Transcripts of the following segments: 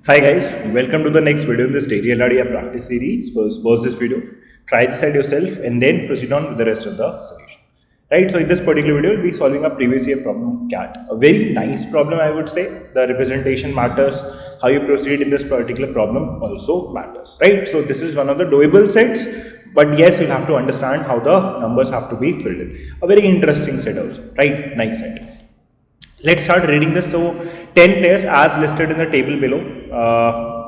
Hi guys, welcome to the next video in this daily LRDR practice series. First, pause this video, try this at yourself, and then proceed on with the rest of the solution. Right, so in this particular video, we'll be solving a previous year problem CAT. A very nice problem, I would say. The representation matters. How you proceed in this particular problem also matters. Right, so this is one of the doable sets, but yes, you'll have to understand how the numbers have to be filled in. A very interesting set also. Right, nice set. Let's start reading this. So 10 players as listed in the table below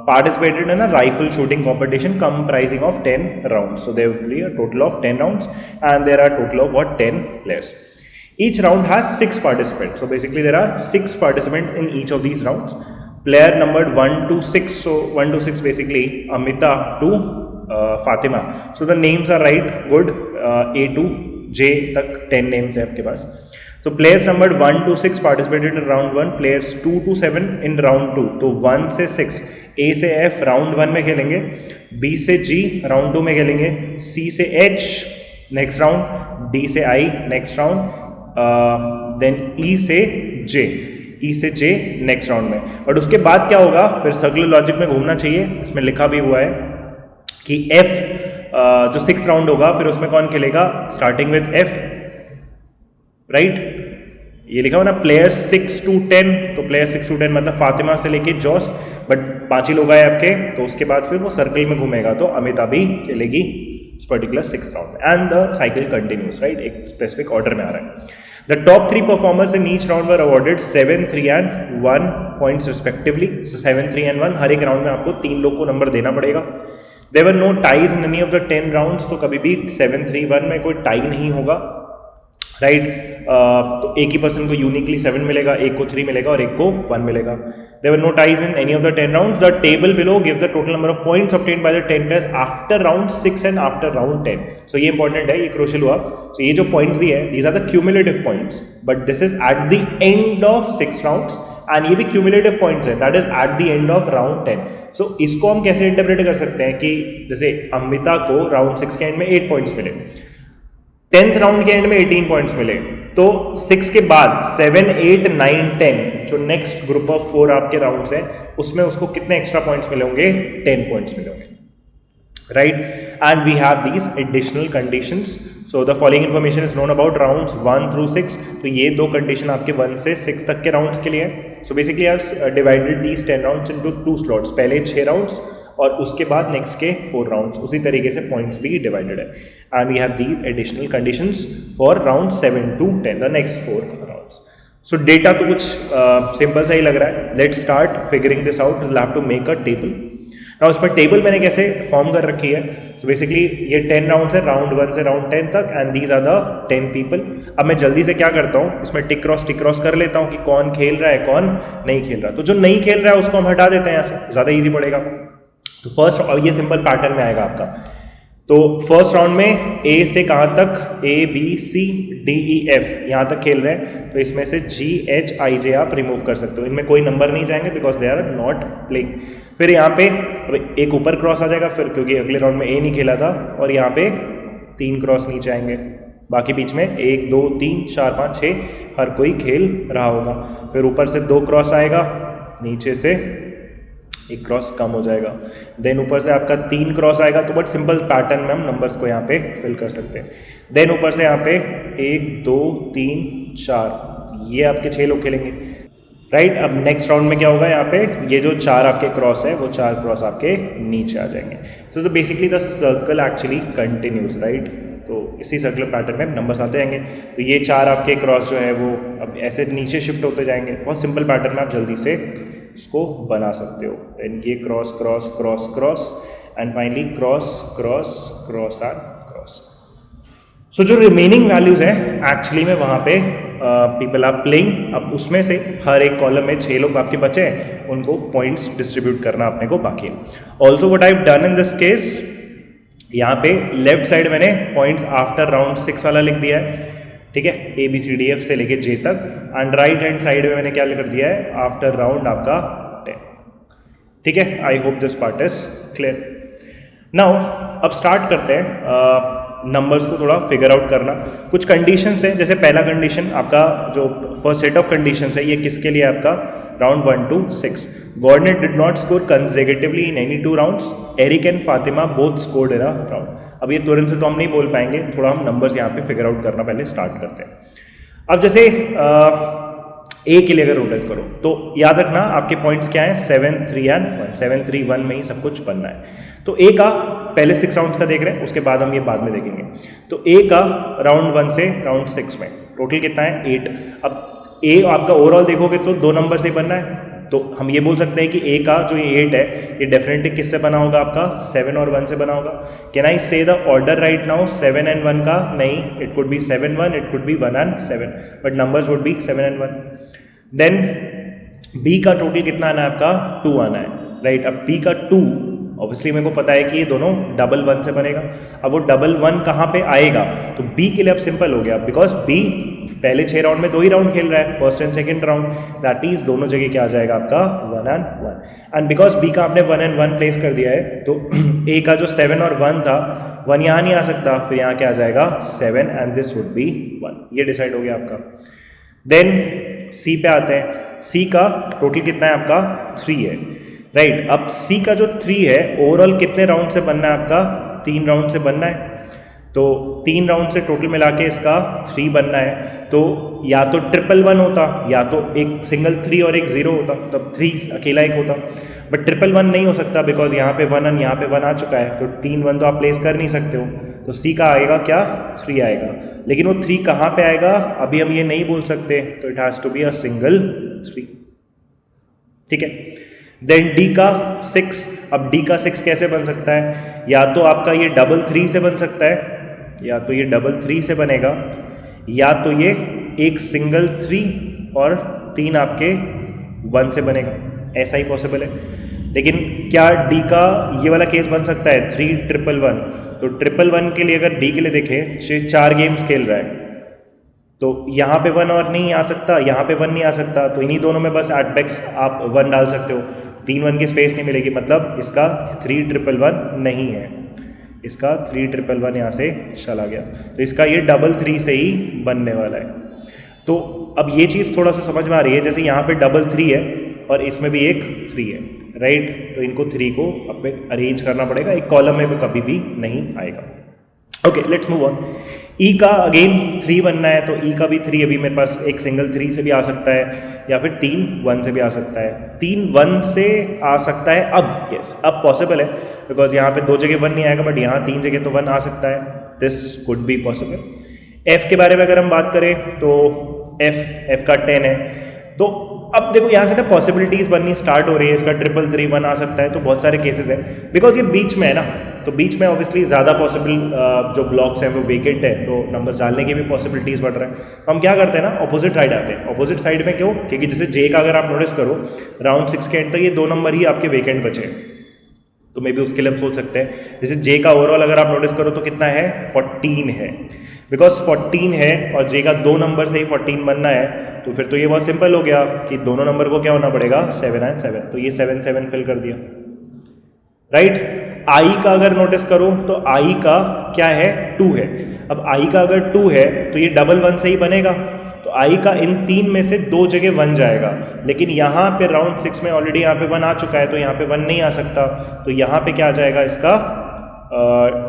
participated in a rifle shooting competition comprising of 10 rounds. So there will be a total of 10 rounds and there are a total of 10 players. Each round has 6 participants. So basically there are 6 participants in each of these rounds. Player numbered 1 to 6. So 1 to 6 basically Amita to Fatima. So the names are right, good. A to J तक 10 names है आपके पास. So players numbered 1 to 6 participated in round 1, players 2 to 7 in round 2. तो 1 से 6 A से F round 1 में खेलेंगे, B से G round 2 में खेलेंगे, C से H नेक्स्ट राउंड, D से I next round, then E से J नेक्स्ट राउंड में. और उसके बाद क्या होगा, फिर सर्कुलर लॉजिक में घूमना चाहिए. इसमें लिखा भी हुआ है कि F जो 6 राउंड होगा फिर उसमें कौन खेलेगा, स्टार्टिंग विथ F, राइट. ये लिखा हुआ ना प्लेयर्स 6 to 10, तो प्लेयर 6 to 10 मतलब फातिमा से लेके जॉस, बट 5 ही लोग आए आपके, तो उसके बाद फिर वो सर्कल में घूमेगा, तो अमिता भी खेलेगी इस पर्टिकुलर 6 राउंड में. And the cycle continuous, right, एक स्पेसिफिक ऑर्डर में आ रहा है. The top 3 performers in each round were awarded 7, 3 and 1 points respectively. So 7, 3 and 1 हर एक राउंड में आपको 3 लोग को नंबर देना पड़ेगा. There were no ties in any of the 10 rounds, तो कभी भी 7, 3, 1 में कोई टाई नहीं होगा, राइट. तो एक ही पर्सन को यूनिकली 7 मिलेगा, एक को 3 मिलेगा और एक को 1 मिलेगा. There were no ties in any of the 10 rounds. The table below gives the total number of points obtained by the 10 players after round 6 and after round 10. So ये इंपॉर्टेंट है, ये क्रूशियल हुआ. सो ये जो पॉइंट्स दिए हैं, these are the cumulative points, but this is at the end of 6 rounds and ये भी क्यूमुलेटिव पॉइंट्स है, that is at the end of round 10. So इसको हम कैसे इंटरप्रेट कर सकते हैं कि जैसे अमिता को राउंड 6 के एंड में 8 पॉइंट्स मिले, 10th राउंड के एंड में 18 पॉइंट्स मिले, तो 6 के बाद 7, 8, 9, 10 जो नेक्स्ट ग्रुप ऑफ 4 आपके राउंड्स हैं उसमें उसको कितने एक्स्ट्रा पॉइंट्स मिले होंगे, 10 पॉइंट्स मिले होंगे, right. And we have these additional conditions. So the following information is known about rounds 1 through 6. तो ये 2 कंडीशन आपके 1 से 6 तक के राउंड्स के लिए है. So basically I have divided these 10 rounds into 2 slots, पहले 6 राउंड्स और उसके बाद नेक्स्ट के 4 राउंड्स. उसी तरीके से पॉइंट्स भी डिवाइडेड है. And we have these additional conditions for round 7 to 10, the next 4 rounds. So data तो कुछ सिंपल सा ही लग रहा है. Let's start figuring this out. Will have to make a table. Now इसमें टेबल मैंने कैसे फॉर्म कर रखी है. सो बेसिकली ये 10 राउंड्स है, राउंड 1 से राउंड 10 तक, and these are the 10 people. अब मैं जल्दी से क्या करता हूँ, इसमें टिक क्रॉस कर लेता हूँ कि कौन खेल रहा है कौन नहीं खेल रहा. तो जो नहीं खेल रहा है उसको हम हटा देते हैं यहाँ से, ज़्यादा ईजी पड़ेगा. तो फर्स्ट, और ये सिंपल पैटर्न में आएगा आपका. तो फर्स्ट राउंड में ए से कहाँ तक, A, B, C, D, E, F यहाँ तक खेल रहे हैं, तो इसमें से G, H, I, J आप रिमूव कर सकते हो. इनमें कोई नंबर नहीं जाएंगे because they are not playing. फिर यहाँ पे एक ऊपर क्रॉस आ जाएगा फिर, क्योंकि अगले राउंड में A नहीं खेला था, और यहाँ पे 3 क्रॉस नीचे आएंगे. बाकी बीच में 1, 2, 3, 4, 5, 6 हर कोई खेल रहा होगा. फिर ऊपर से 2 क्रॉस आएगा, नीचे से 1 क्रॉस कम हो जाएगा. देन ऊपर से आपका 3 क्रॉस आएगा. तो बट सिंपल पैटर्न में हम नंबर्स को यहाँ पे फिल कर सकते हैं. देन ऊपर से यहाँ पे 1, 2, 3, 4 ये आपके 6 लोग खेलेंगे, राइट. अब नेक्स्ट राउंड में क्या होगा, यहाँ पे ये जो 4 आपके क्रॉस है वो 4 क्रॉस आपके नीचे आ जाएंगे. तो basically the circle actually continues, right. तो इसी सर्कुलर पैटर्न में नंबर्स आते जाएंगे. तो ये 4 आपके क्रॉस जो है वो अब ऐसे नीचे शिफ्ट होते जाएंगे. बहुत सिंपल पैटर्न में आप जल्दी से इसको बना सकते हो. एंड ये cross cross cross cross and finally cross cross cross and cross. So जो रिमेनिंग वैल्यूज है एक्चुअली में वहाँ पे पीपल आर प्लेइंग. अब उसमें से हर एक कॉलम में 6 लोग आपके बचे हैं, उनको पॉइंट्स डिस्ट्रीब्यूट करना अपने को बाकी है. Also what I have done in this case, यहाँ पे लेफ्ट साइड मैंने पॉइंट्स आफ्टर राउंड 6 वाला लिख दिया है, ठीक है, ABCDF से लेके J तक. एंड राइट हैंड साइड में मैंने क्या कर दिया है, आफ्टर राउंड आपका 10, ठीक है. आई hope this part is clear. Now अब स्टार्ट करते हैं नंबर्स को थोड़ा फिगर आउट करना. कुछ कंडीशंस हैं, जैसे पहला कंडीशन आपका जो फर्स्ट सेट ऑफ कंडीशंस है ये किसके लिए आपका, round 1 to 6. Gordon did not score consecutively in any 2 rounds. Eric and Fatima both scored in a round. अब ये तुरंत से तो हम नहीं बोल पाएंगे, थोड़ा हम नंबर्स यहाँ पे फिगर आउट करना पहले स्टार्ट करते हैं। अब जैसे ए के लिए अगर नोटिस करो तो याद रखना आपके पॉइंट्स क्या हैं, 7, 3 and 1, 7, 3, 1 में ही सब कुछ बनना है। तो ए का पहले 6 राउंड्स का देख रहे हैं, उसके बाद हम ये बाद में देखेंगे। तो ए का राउंड 1 से राउंड 6 में टोटल कितना है, 8। अब ए आपका ओवरऑल देखोगे तो 2 नंबर से ही बनना है, तो हम ये बोल सकते हैं कि ए का जो ये 8 है ये डेफिनेटली किससे बना होगा, आपका 7 और 1 से बना होगा। Can I say the order right now, 7 and 1 का नहीं, it could be 7, 1, it could be 1 and 7, but numbers would be 7 and 1। Then B का टोटल कितना आना है, आपका 2 आना है, राइट। अब बी का 2 ऑब्वियसली मेरे को पता है कि ये दोनों डबल 1 से बनेगा। अब वो डबल 1 कहाँ पे आएगा, तो बी के लिए अब सिंपल हो गया, बिकॉज बी पहले 6 राउंड में 2 ही राउंड खेल रहा है, first and second round, that means दोनों जगह क्या आ जाएगा आपका 1 and 1। एंड बिकॉज बी का आपने 1 and 1 प्लेस कर दिया है, तो ए का जो 7 और 1 था, 1 यहाँ नहीं आ सकता, फिर यहाँ क्या आ जाएगा 7 एंड दिस वुड बी 1। ये डिसाइड हो गया आपका। देन सी पे आते हैं। सी का टोटल कितना है आपका 3 है, राइट। अब सी का जो 3 है ओवरऑल कितने राउंड से बनना है आपका, 3 राउंड से बनना है। तो 3 राउंड से टोटल मिला के इसका 3 बनना है, तो या तो 111 होता, या तो एक सिंगल 3 और एक 0 होता, तब 3 अकेला एक होता। बट 111 नहीं हो सकता, बिकॉज यहाँ पे 1 और यहाँ पे 1 आ चुका है, तो 3 1 तो आप प्लेस कर नहीं सकते हो। तो सी का आएगा क्या, 3 आएगा, लेकिन वो 3 कहाँ पे आएगा अभी हम ये नहीं बोल सकते, तो it has to be a single 3, ठीक है। देन डी का 6। अब डी का 6 कैसे बन सकता है, या तो आपका ये डबल 3 से बन सकता है, या तो ये डबल 3 से बनेगा, या तो ये एक सिंगल 3 और 3 आपके 1 से बनेगा, ऐसा ही पॉसिबल है। लेकिन क्या डी का ये वाला केस बन सकता है 3 1 1? तो 1 1 के लिए अगर डी के लिए देखें, 4 गेम्स खेल रहा है, तो यहाँ पे 1 और नहीं आ सकता, यहाँ पे 1 नहीं आ सकता, तो इन्हीं दोनों में बस एट बैक्स आप 1 डाल सकते हो, 3 1 की स्पेस नहीं मिलेगी, मतलब इसका 3 1 1 नहीं है, इसका 3 1 1 यहाँ से चला गया, तो इसका ये डबल 3 से ही बनने वाला है। तो अब ये चीज़ थोड़ा सा समझ में आ रही है, जैसे यहाँ पे डबल 3 है और इसमें भी एक 3 है, राइट। तो इनको 3 को अब अरेंज करना पड़ेगा, एक कॉलम में भी कभी भी नहीं आएगा। Okay, let's move on. E का अगेन 3 बनना है, तो ई का भी 3 अभी मेरे पास एक सिंगल 3 से भी आ सकता है, या फिर 3 1 से भी आ सकता है। 3 1 से आ सकता है अब, यस अब पॉसिबल है, बिकॉज यहाँ पे 2 जगह 1 नहीं आएगा, बट यहाँ 3 जगह तो 1 आ सकता है, this could be possible. F के बारे में अगर हम बात करें तो एफ का 10 है, तो अब देखो यहाँ से ना पॉसिबिलिटीज बननी स्टार्ट हो रही है, इसका 3 3 1 आ सकता है, तो बहुत सारे केसेस हैं, बिकॉज ये बीच में है ना, तो बीच में ऑब्वियसली ज़्यादा पॉसिबल जो ब्लॉक्स हैं वो वेकेंट है, तो नंबर डालने की भी पॉसिबिलिटीज़ बढ़ रहा है। तो हम क्या करते हैं ना, ऑपोजिट साइड आते हैं। ऑपोजिट साइड में क्यों, क्योंकि जैसे जे का अगर आप नोटिस करो राउंड 6 के एंड तक ये 2 नंबर ही आपके वेकेंट बचे, तो मे बी उसके लिए हम सोच सकते हैं, जैसे जे का ओवरऑल अगर आप नोटिस करो तो कितना है 14 है, बिकॉज 14 है और जे का 2 नंबर से ही 14 बनना है, तो फिर तो ये बहुत सिंपल हो गया कि दोनों नंबर को क्या होना पड़ेगा 7 and 7, तो ये 7 7 फिल कर दिया, राइट। आई का अगर नोटिस करो तो आई का क्या है 2 है। अब आई का अगर 2 है तो ये डबल 1 से ही बनेगा, तो आई का इन 3 में से 2 जगह 1 जाएगा, लेकिन यहाँ पे राउंड 6 में ऑलरेडी यहाँ पे 1 आ चुका है, तो यहाँ पे 1 नहीं आ सकता, तो यहाँ पे क्या आ जाएगा इसका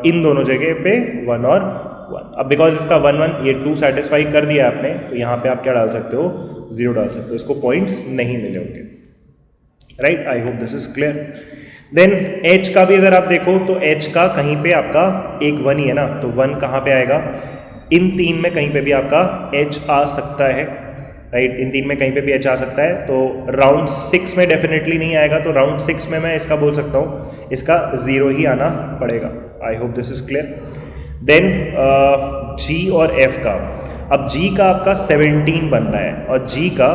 इन दोनों जगह पे 1 और 1। अब बिकॉज इसका 1 1 ये 2 सेटिस्फाई कर दिया आपने, तो यहाँ पे आप क्या डाल सकते हो 0 डाल सकते हो, इसको पॉइंट्स नहीं मिले होंगे, right. I hope this is clear. Then H का भी अगर आप देखो तो एच का कहीं पे आपका एक 1 ही है ना, तो 1 कहाँ पे आएगा, इन 3 में कहीं पे भी आपका एच आ सकता है, राइट। इन 3 में कहीं पे भी एच आ सकता है, तो राउंड 6 में डेफिनेटली नहीं आएगा, तो राउंड 6 में मैं इसका बोल सकता हूँ इसका 0 ही आना पड़ेगा। I hope this is clear. Then G और एफ का, अब जी का आपका 17 बनना है, और जी का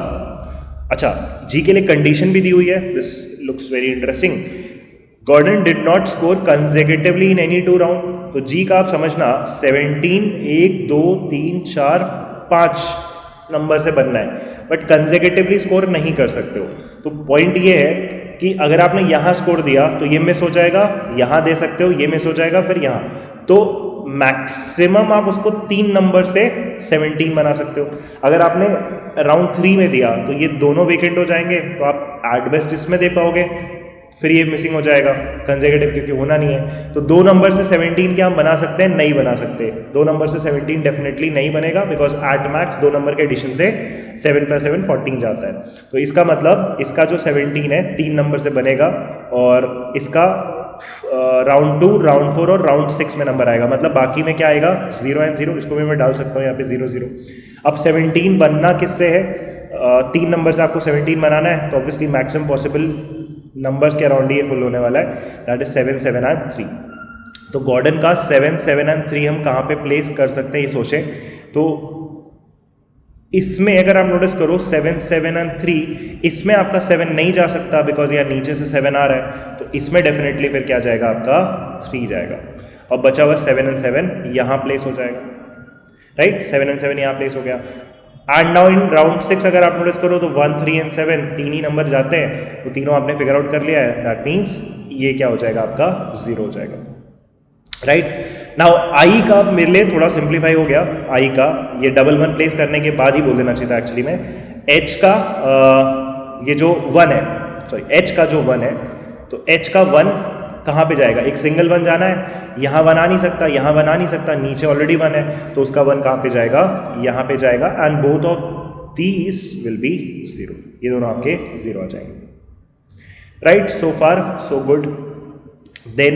अच्छा जी के लिए कंडीशन भी दी हुई है, this looks very interesting. Gordon did not score consecutively in any 2 round, तो जी का आप समझना 17 1 2 3 4 5 नंबर से बनना है, बट कंसेक्यूटिवली स्कोर नहीं कर सकते हो। तो पॉइंट ये है कि अगर आपने यहाँ स्कोर दिया तो ये मिस हो जाएगा, यहाँ दे सकते हो, ये मिस हो जाएगा, फिर यहाँ, तो मैक्सिमम आप उसको 3 नंबर से 17 बना सकते हो। अगर आपने राउंड 3 में दिया तो ये दोनों वेकेंट हो जाएंगे, तो आप एट बेस्ट इसमें दे पाओगे, फिर ये मिसिंग हो जाएगा कंसेक्यूटिव, क्योंकि होना नहीं है। तो 2 नंबर से 17 क्या हम बना सकते हैं? नहीं बना सकते। 2 नंबर से 17 डेफिनेटली नहीं बनेगा, बिकॉज एट मैक्स 2 नंबर के एडिशन से 7 + 7 14 जाता है। तो इसका मतलब इसका जो 17 है 3 नंबर से बनेगा, और इसका राउंड 2, राउंड 4 और राउंड 6 में नंबर आएगा। मतलब बाकी में क्या आएगा? 0 और 0। इसको भी मैं डाल सकता हूँ यहाँ पे 0 0। अब 17 बनना किससे है? 3 नंबर से आपको 17 बनाना है, तो ऑब्वियसली मैक्सिमम पॉसिबल नंबर्स के अराउंड ही ये फुल होने वाला है, दैट इज 7 7 और 3। तो गॉर्डन का 7 7 और 3 हम कहाँ पे प्लेस कर सकते हैं ये सोचें। तो इसमें अगर आप नोटिस करो 7 7 और 3, इसमें आपका 7 नहीं जा सकता बिकॉज यहाँ नीचे से 7 आ रहा है, तो इसमें डेफिनेटली फिर क्या जाएगा? आपका 3 जाएगा, और बचा हुआ 7 और 7 यहाँ प्लेस हो जाएगा, राइट। 7 और 7 यहाँ प्लेस हो गया। एंड नाउ इन राउंड 6 अगर आप नोटिस करो तो 1 3 और 7 तीन ही नंबर जाते हैं, तो तीनों आपने फिगर आउट कर लिया है। दैट मीन्स ये क्या हो जाएगा? आपका 0 हो जाएगा, राइट। नाउ आई का मेरे लिए थोड़ा सिंप्लीफाई हो गया। आई का ये डबल 1 प्लेस करने के बाद ही बोल देना चाहिए था एक्चुअली में। एच का ये जो 1 है, सॉरी एच का जो 1 है, तो एच का 1 कहाँ पे जाएगा? एक सिंगल 1 जाना है, यहाँ 1 आ नहीं सकता, यहाँ 1 आ नहीं सकता, नीचे ऑलरेडी 1 है, तो उसका 1 कहाँ पे जाएगा? यहाँ पे जाएगा। And both of these will be 0, ये दोनों आपके 0 आ जाएंगे, राइट। सो फार सो गुड। देन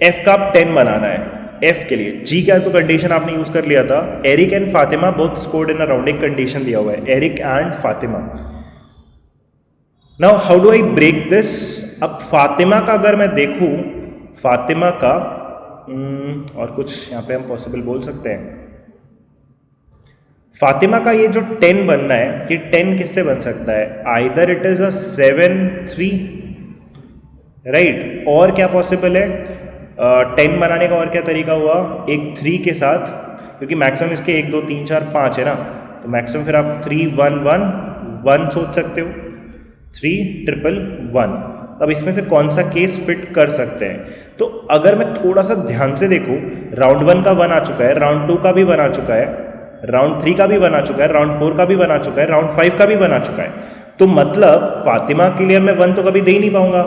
एफ का 10 बनाना है। एफ के लिए जी का तो कंडीशन आपने यूज कर लिया था, Eric and Fatima both scored in a round, एक कंडीशन दिया हुआ है, Eric and Fatima. Now how do I break this? अब फातिमा का अगर मैं देखूं, फातिमा का और कुछ यहाँ पे हम पॉसिबल बोल सकते हैं। फातिमा का ये जो 10 बनना है, ये 10 किससे बन सकता है? Either it is a 7 3, right, और क्या पॉसिबल है? 10 बनाने का और क्या तरीका हुआ? एक 3 के साथ, क्योंकि मैक्सिमम इसके 1 2 3 4 5 है ना, तो मैक्सिमम फिर आप 3 1 1 1 सोच सकते हो, 3 1 1। अब इसमें से कौन सा केस फिट कर सकते हैं? तो अगर मैं थोड़ा सा ध्यान से देखूं, राउंड 1 का 1 आ चुका है, राउंड 2 का भी 1 आ चुका है, राउंड 3 का भी 1 आ चुका है, राउंड 4 का भी 1 आ चुका है, राउंड 5 का भी 1 आ चुका है। तो मतलब फातिमा के लिए मैं 1 तो कभी दे ही नहीं पाऊंगा,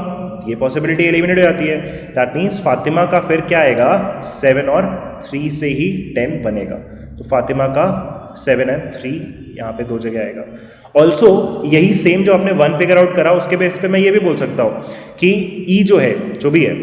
ये पॉसिबिलिटी एलिमिनेट हो जाती है। दैट मीन्स फातिमा का फिर क्या आएगा? 7 और 3 से ही 10 बनेगा, तो फातिमा का 7 और 3 यहाँ पे 2 जगह आएगा। ऑल्सो यही सेम जो आपने 1 फिगर आउट करा, उसके बेस पे मैं ये भी बोल सकता हूँ कि ई जो है, जो भी है,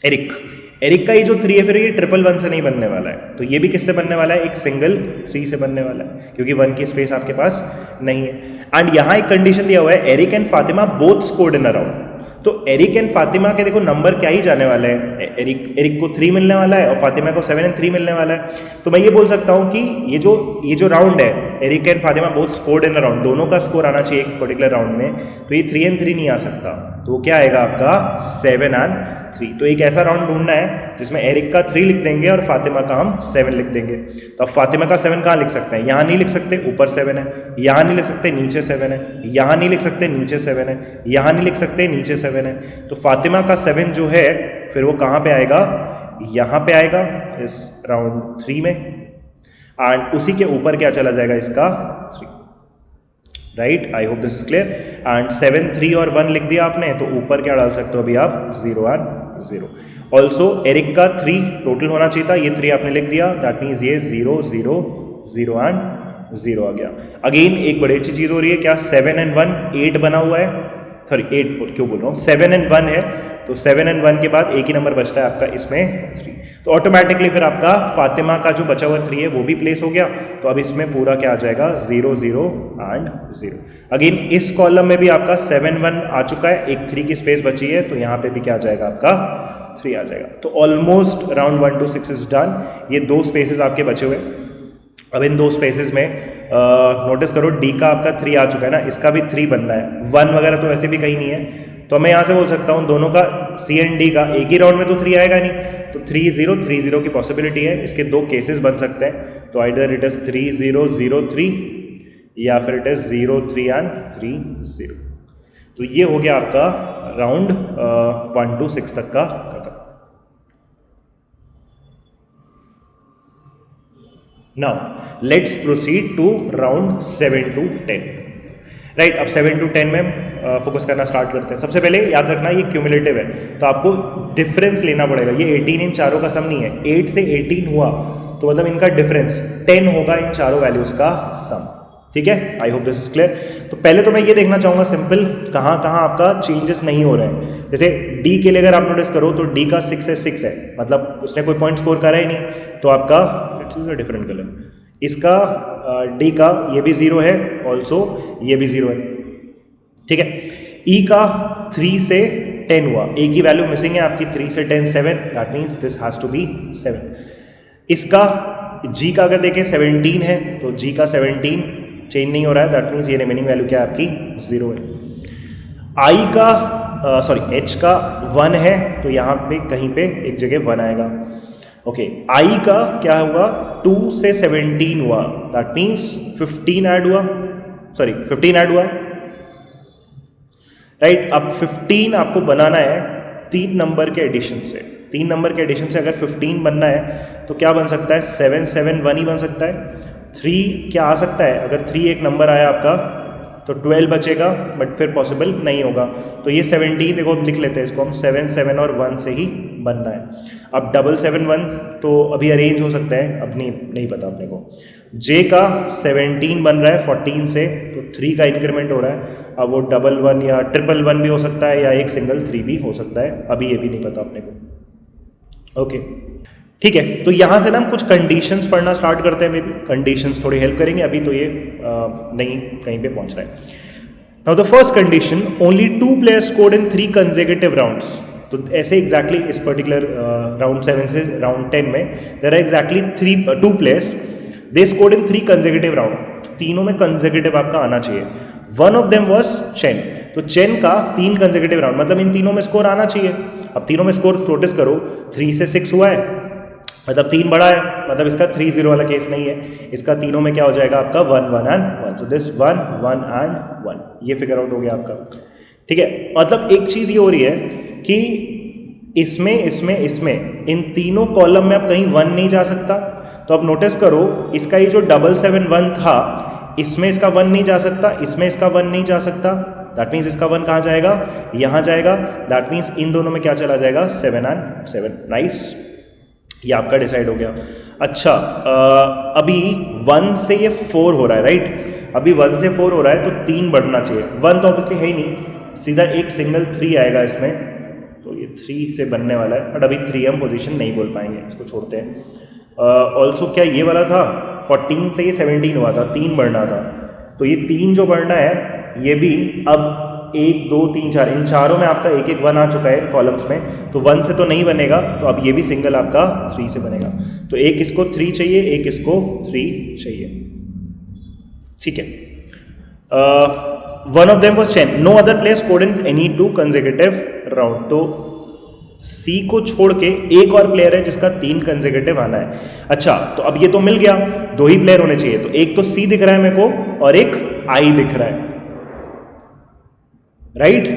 एरिक का ये जो 3 है, फिर ये 1 1 से नहीं बनने वाला है, तो ये भी किससे बनने वाला है? एक सिंगल 3 से बनने वाला है, क्योंकि 1 की स्पेस आपके पास नहीं है। एंड यहाँ एक कंडीशन दिया हुआ है, Eric and Fatima both scored in a round. तो एरिक एंड फातिमा के देखो नंबर क्या ही जाने वाले हैं, एरिक को 3 मिलने वाला है और फातिमा को 7 और 3 मिलने वाला है। तो मैं ये बोल सकता हूँ कि ये जो राउंड है, Eric and Fatima both scored in a round, दोनों का स्कोर आना चाहिए एक पर्टिकुलर राउंड में, तो ये 3 और 3 नहीं आ सकता, तो क्या आएगा आपका? 7 और 3। तो एक ऐसा राउंड ढूंढना है जिसमें एरिक का 3 लिख देंगे और फातिमा का हम 7 लिख देंगे। तो अब फातिमा का 7 कहाँ लिख सकते हैं? यहाँ नहीं लिख सकते, ऊपर 7 है, यहाँ नहीं लिख सकते, नीचे 7 है, यहाँ नहीं लिख सकते, नीचे 7 है, यहाँ नहीं लिख सकते, नीचे 7 है। तो फातिमा का 7 जो है फिर वो कहाँ पे आएगा? यहाँ पे आएगा इस राउंड 3 में, एंड उसी के ऊपर क्या चला जाएगा? इसका 3, right. I hope this is clear. And 7 3 और 1 लिख दिया आपने, तो ऊपर क्या डाल सकते हो अभी आप? 0 और 0। ऑल्सो एरिक का 3 टोटल होना चाहिए था, ये 3 आपने लिख दिया, दैट मीन्स ये 0 0 0 एंड 0 आ गया। अगेन एक बड़ी अच्छी चीज़ हो रही है, क्या? 7 और 1 8 बना हुआ है, सॉरी 8 क्यों बोल रहा हूँ, 7 और 1 है, तो 7 और 1 के बाद एक ही नंबर बचता है आपका इसमें 3, तो ऑटोमेटिकली फिर आपका फातिमा का जो बचा हुआ 3 है वो भी प्लेस हो गया। तो अब इसमें पूरा क्या आ जाएगा? 0 0 एंड 0। अगेन इस कॉलम में भी आपका 7 1 आ चुका है, एक 3 की स्पेस बची है, तो यहाँ पे भी क्या आ जाएगा? आपका 3 आ जाएगा। तो almost round 1 to 6 is done. ये 2 स्पेसेस आपके बचे हुए। अब इन 2 स्पेसेस में नोटिस करो, डी का आपका 3 आ चुका है ना, इसका भी 3 बनना है, 1 वगैरह तो वैसे भी कहीं नहीं है, तो मैं यहाँ से बोल सकता हूँ दोनों का सी एंड डी का एक ही राउंड में तो 3 आएगा नहीं, तो 3 0 3 0 की पॉसिबिलिटी है। इसके 2 केसेस बन सकते हैं, तो आइदर इट इज 3 0 0 3 या फिर इट इज 0 3 एंड 3 0। तो ये हो गया आपका राउंड 1 to 6 तक का खत्म। Now let's proceed to round 7 to 10. Right, अब 7 to 10 में फोकस करना स्टार्ट करते हैं. सबसे पहले याद रखना ये क्यूमुलेटिव है, तो आपको डिफरेंस लेना पड़ेगा. ये 18 इन चारों का सम नहीं है. 8 से 18 हुआ तो मतलब इनका डिफरेंस 10 होगा इन चारों वैल्यूज का सम. ठीक है, आई होप दिस इज क्लियर. तो पहले तो मैं ये देखना चाहूँगा सिंपल कहाँ कहाँ आपका चेंजेस नहीं हो रहे हैं. जैसे डी के लिए अगर आप नोटिस करो तो डी का 6 है, मतलब उसने कोई पॉइंट स्कोर करा ही नहीं, तो आपका इट्स अ डिफरेंट कलर. इसका डी का ये भी 0 है, ऑल्सो ये भी 0 है. ठीक है, ई का 3 से 10 हुआ, ए की वैल्यू मिसिंग है आपकी. 3 से 10 7, that means this has to be 7. इसका जी का अगर देखें 17 है, तो जी का 17 चेंज नहीं हो रहा है, दैट मीन्स ये रिमेनिंग वैल्यू क्या है आपकी 0 है. आई का एच का 1 है, तो यहाँ पे कहीं पे एक जगह 1 आएगा. ओके, आई का क्या हुआ, 2 से 17 हुआ, दैट मीन्स 15 ऐड हुआ. राइट, अब 15 आपको बनाना है 3 नंबर के एडिशन से. 3 नंबर के एडिशन से अगर 15 बनना है तो क्या बन सकता है, 7 7 1 ही बन सकता है. 3 क्या आ सकता है, अगर 3 एक नंबर आया आपका तो 12 बचेगा, बट फिर पॉसिबल नहीं होगा. तो ये 17 देखो लिख लेते हैं इसको हम, 7 7 और 1 से ही बनना है. अब 7 7 1 तो अभी अरेंज हो सकता है, अब नहीं पता अपने को. जे का 17 बन रहा है 14 से, तो 3 का इंक्रीमेंट हो रहा है. अब वो 1 1 या 1 1 भी हो सकता है, या एक सिंगल 3 भी हो सकता है, अभी ये भी नहीं पता अपने को. ओके, ठीक है, तो यहाँ से ना हम कुछ कंडीशंस पढ़ना स्टार्ट करते हैं. मे बी कंडीशंस थोड़ी हेल्प करेंगे. अभी तो ये नहीं कहीं पे पहुँच रहा है. Now the first condition, only 2 players scored in 3 consecutive rounds. तो ऐसे एग्जैक्टली इस पर्टिकुलर राउंड 7 से राउंड 10 में there are exactly 2 players, they scored in 3 consecutive round. तीनों में consecutive आपका आना चाहिए. One of them was Chen, तो चेन का 3 consecutive राउंड, मतलब इन तीनों में स्कोर आना चाहिए. अब तीनों में स्कोर नोटिस करो, 3 से 6 हुआ है, मतलब 3 बड़ा है, मतलब इसका 3 0 वाला केस नहीं है. इसका तीनों में क्या हो जाएगा आपका 1 1 and 1. सो दिस 1 1 and 1, ये फिगर आउट हो गया आपका. ठीक है, मतलब एक चीज़ ये हो रही है कि इसमें इन तीनों कॉलम में अब कहीं 1 नहीं जा सकता. तो अब नोटिस करो, इसका ये जो 7 7 1 था, इसमें इसका 1 नहीं जा सकता, इसमें इसका 1 नहीं जा सकता. दैट मीन्स इसका 1 कहाँ जाएगा, यहाँ जाएगा. दैट मीन्स इन दोनों में क्या चला जाएगा, 7 and 7. नाइस, ये आपका डिसाइड हो गया. अच्छा, अभी 1 से ये 4 हो रहा है. राइट, अभी 1 से 4 हो रहा है, तो 3 बढ़ना चाहिए. 1 तो ऑब्वियसली है ही नहीं, सीधा एक सिंगल 3 आएगा इसमें, तो ये 3 से बनने वाला है. बट अभी 3 हम पोजीशन नहीं बोल पाएंगे, इसको छोड़ते हैं. ऑल्सो क्या ये वाला था, 14 से ये 17 हुआ था, 3 बढ़ना था. तो ये 3 जो बढ़ना है, ये भी अब 1 2 3 4 इन चारों में आपका एक 1 आ चुका है कॉलम्स में, तो 1 से तो नहीं बनेगा, तो अब ये भी सिंगल आपका 3 से बनेगा. तो एक इसको 3 चाहिए, एक इसको 3 चाहिए. ठीक है, one of them was Chen, no other player scored in any 2 consecutive round. तो सी को छोड़ के एक और प्लेयर है जिसका 3 consecutive आना है. अच्छा, तो अब ये तो मिल गया, 2 ही प्लेयर होने चाहिए. तो एक तो सी दिख रहा है मेरे को और एक आई दिख रहा है. राइट,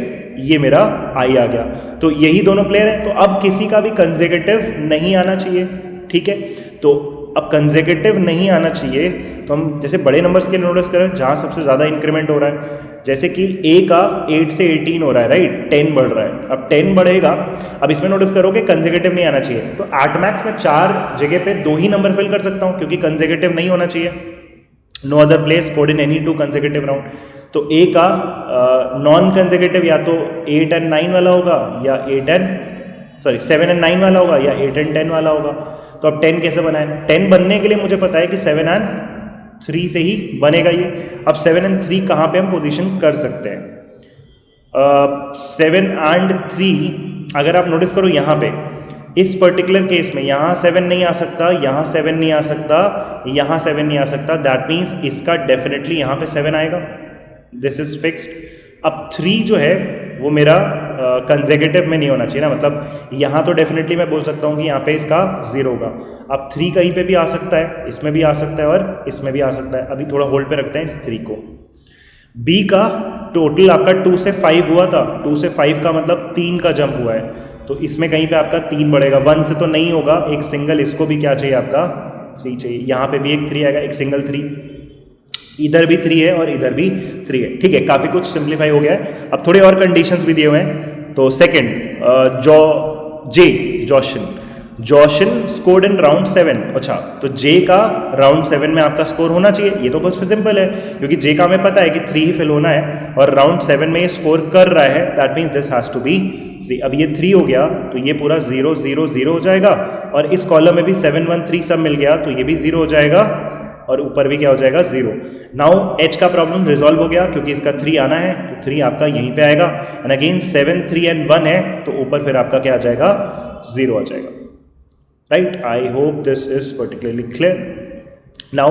ये मेरा आई आ गया. तो यही दोनों प्लेयर हैं. तो अब किसी का भी कंसेक्यूटिव नहीं आना चाहिए. ठीक है, तो अब कंसेक्यूटिव नहीं आना चाहिए, तो हम जैसे बड़े नंबर्स के नोटिस करें जहाँ सबसे ज़्यादा इंक्रीमेंट हो रहा है, जैसे कि ए का 8 से 18 हो रहा है. राइट, 10 बढ़ रहा है. अब 10 बढ़ेगा, अब इसमें नोटिस करो कि कंसेक्यूटिव नहीं आना चाहिए. तो एट मैक्स में 4 जगह पे 2 ही नंबर फिल कर सकता हूँ, क्योंकि कंसेक्यूटिव नहीं होना चाहिए. No other player scored in any 2 consecutive round. तो ए का नॉन कंसेक्यूटिव या तो 8 and 9 वाला होगा, या 7 and 9 वाला होगा, या 8 and 10 वाला होगा. तो अब 10 कैसे बनाए, 10 बनने के लिए मुझे पता है कि 7 and 3 से ही बनेगा ये. अब 7 and 3 कहाँ पे हम पोजीशन कर सकते हैं, 7 and 3 अगर आप नोटिस करो यहाँ पे इस पर्टिकुलर केस में यहाँ 7 नहीं आ सकता, यहाँ 7 नहीं आ सकता, यहाँ 7 नहीं आ सकता. दैट मीन्स इसका डेफिनेटली यहाँ पे 7 आएगा. This is fixed. अब 3 जो है वो मेरा कंसेक्यूटिव में नहीं होना चाहिए ना, मतलब यहाँ तो डेफिनेटली मैं बोल सकता हूँ कि यहाँ पे इसका 0 होगा. अब 3 कहीं पे भी आ सकता है, इसमें भी आ सकता है और इसमें भी आ सकता है. अभी थोड़ा होल्ड पे रखते हैं इस 3 को. बी का टोटल आपका 2 से 5 हुआ था, 2 से 5 का मतलब 3 का जंप हुआ है, तो इसमें कहीं पे आपका 3 बढ़ेगा. 1 से तो नहीं होगा, एक सिंगल इसको भी क्या चाहिए आपका 3 चाहिए, यहाँ पे भी एक 3 आएगा, एक सिंगल 3, इधर भी 3 है और इधर भी 3 है। ठीक है, काफ़ी कुछ सिंप्लीफाई हो गया है। अब थोड़े और कंडीशंस भी दिए हुए हैं। तो सेकंड जोशन स्कोर्ड इन राउंड 7। अच्छा, तो जे का राउंड 7 में आपका स्कोर होना चाहिए, ये तो बस सिंपल है, क्योंकि जे का हमें पता है कि 3 ही फिल होना है और राउंड 7 में ये स्कोर कर रहा है, that means this has to be 3। अब ये 3 हो गया तो ये पूरा 0 0 0 हो जाएगा, और इस कॉलम में भी 7 1 3 सब मिल गया तो ये भी 0 हो जाएगा, और ऊपर भी क्या हो जाएगा 0। नाउ एच का प्रॉब्लम रिजॉल्व हो गया, क्योंकि इसका 3 आना है तो 3 आपका यहीं पे आएगा, एंड अगेन 7 3 एंड 1 है तो ऊपर फिर आपका क्या आ जाएगा 0 आ जाएगा। Right, I hope this is particularly clear. Now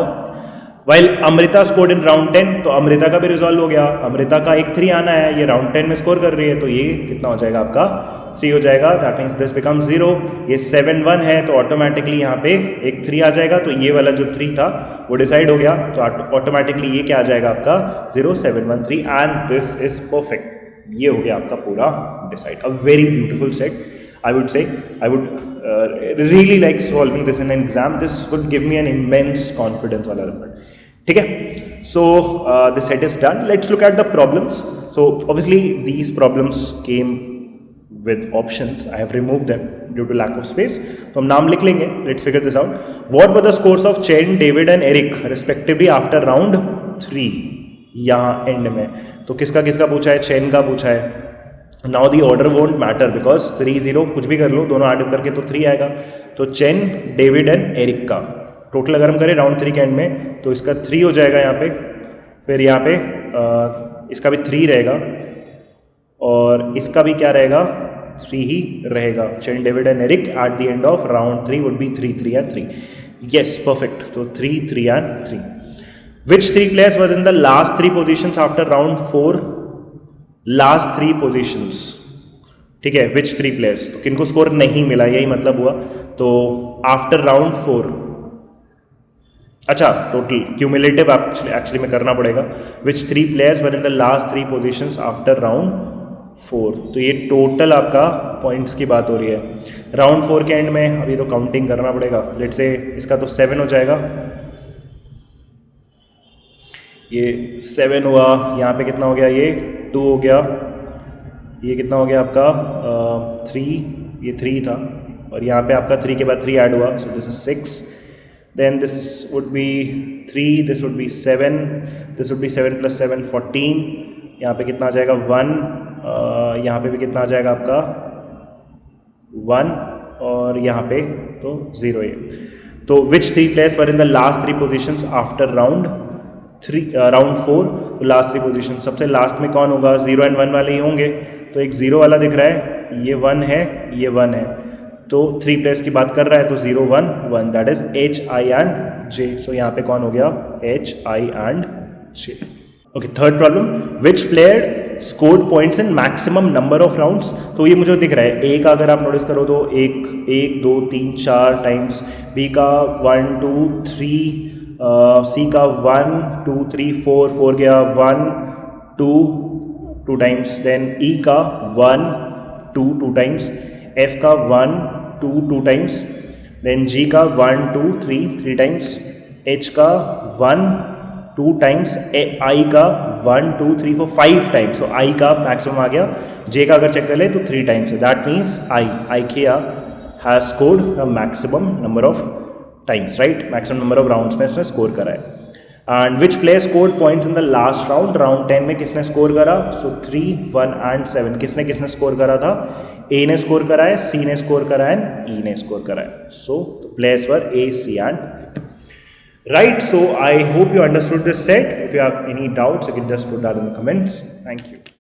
while Amrita scored in round 10, तो अमृता का भी रिजॉल्व हो गया, अमृता का एक 3 आना है, ये राउंड 10 में स्कोर कर रही है तो ये कितना हो जाएगा आपका 3 हो जाएगा, दैट मीन्स दिस बिकम 0। ये 7 1 है तो ऑटोमेटिकली यहाँ पे एक 3 आ जाएगा, तो ये वाला जो 3 था वो डिसाइड हो गया, तो ऑटोमेटिकली ये क्या आ जाएगा आपका 0 7 1 3, एंड दिस इज परफेक्ट। ये हो गया आपका पूरा decide. A very beautiful set, I would say. I would really like solving this in an exam. This would give me an immense confidence वाला result. ठीक है, so the set is done. Let's look at the problems. So obviously these problems came with options. I have removed them due to lack of space. तो हम नाम लिख लेंगे. Let's figure this out. What were the scores of Chen, David and Eric respectively after round 3? यहाँ and में तो किसका किसका पूछा है, चेन का पूछा है। Now the order won't matter because 3 0 कुछ भी कर लो, दोनों ऐड करके तो 3 आएगा। तो चेन, डेविड एंड एरिक का टोटल अगर हम करें राउंड 3 के एंड में तो इसका 3 हो जाएगा यहाँ पे, फिर यहाँ पे इसका भी 3 रहेगा और इसका भी क्या रहेगा 3 ही रहेगा। Chen, David and Eric at the end of round 3 would be 3 3 and 3। Yes, perfect. तो 3 3 and 3। Which 3 players were in the last 3 positions after round 4? Last 3 positions, ठीक है, विच 3 प्लेयर्स, तो किनको स्कोर नहीं मिला यही मतलब हुआ। तो आफ्टर राउंड 4, अच्छा टोटल क्यूमुलेटिव एक्चुअली में करना पड़ेगा। विच 3 players were in the last 3 positions after round 4, तो ये टोटल आपका पॉइंट्स की बात हो रही है। राउंड 4 के एंड में अभी तो काउंटिंग करना पड़ेगा। लेट्स से इसका तो 7 हो जाएगा, ये 7 हुआ, यहाँ पे कितना हो गया, ये 2 हो गया, ये कितना हो गया आपका 3, ये 3 था, और यहाँ पे आपका 3 के बाद 3 ऐड हुआ, so this is 6, then this would be 3, this would be 7, this would be 7 + 7 14, यहाँ पे कितना आ जाएगा 1, यहाँ पे भी कितना आ जाएगा आपका 1, और यहाँ पे तो 0 है। तो विच 3 players were in the last 3 positions after round 4, तो लास्ट 3 पोजीशन, सबसे लास्ट में कौन होगा, 0 एंड 1 वाले ही होंगे। तो एक 0 वाला दिख रहा है, ये 1 है, ये 1 है, तो 3 प्लेयर्स की बात कर रहा है, तो 0 1 1, that is H I and J। सो यहाँ पे कौन हो गया H I and J। Okay, third problem, which player scored points in maximum number of rounds. तो ये मुझे दिख रहा है, ए का अगर आप नोटिस करो तो 1 2 3 4 टाइम्स, बी का 1 2 3, सी का 1 2 3 4 4 गया, 1 2 टाइम्स, देन ई का 1 2 2 टाइम्स, एफ का 1 2 2 टाइम्स, देन जी का 1 2 3 टाइम्स, एच का 1 2 टाइम्स, आई का 1 2 3 4 5 टाइम्स। सो आई का मैक्सिमम आ गया। जे का अगर चेक कर ले तो 3 टाइम्स है, दैट मीन्स आई के has scored the maximum number of times, right, maximum number of rounds में इसने स्कोर करा है। And which player scored points in the last round, round 10 में किसने स्कोर करा, सो 3 1 एंड 7, किसने स्कोर करा था, ए ने स्कोर करा है, सी ने स्कोर करा है, ई ने स्कोर करा है। So players were A C and right. So I hope you understood this set. If you have any doubts you can just put that in the comments. Thank you.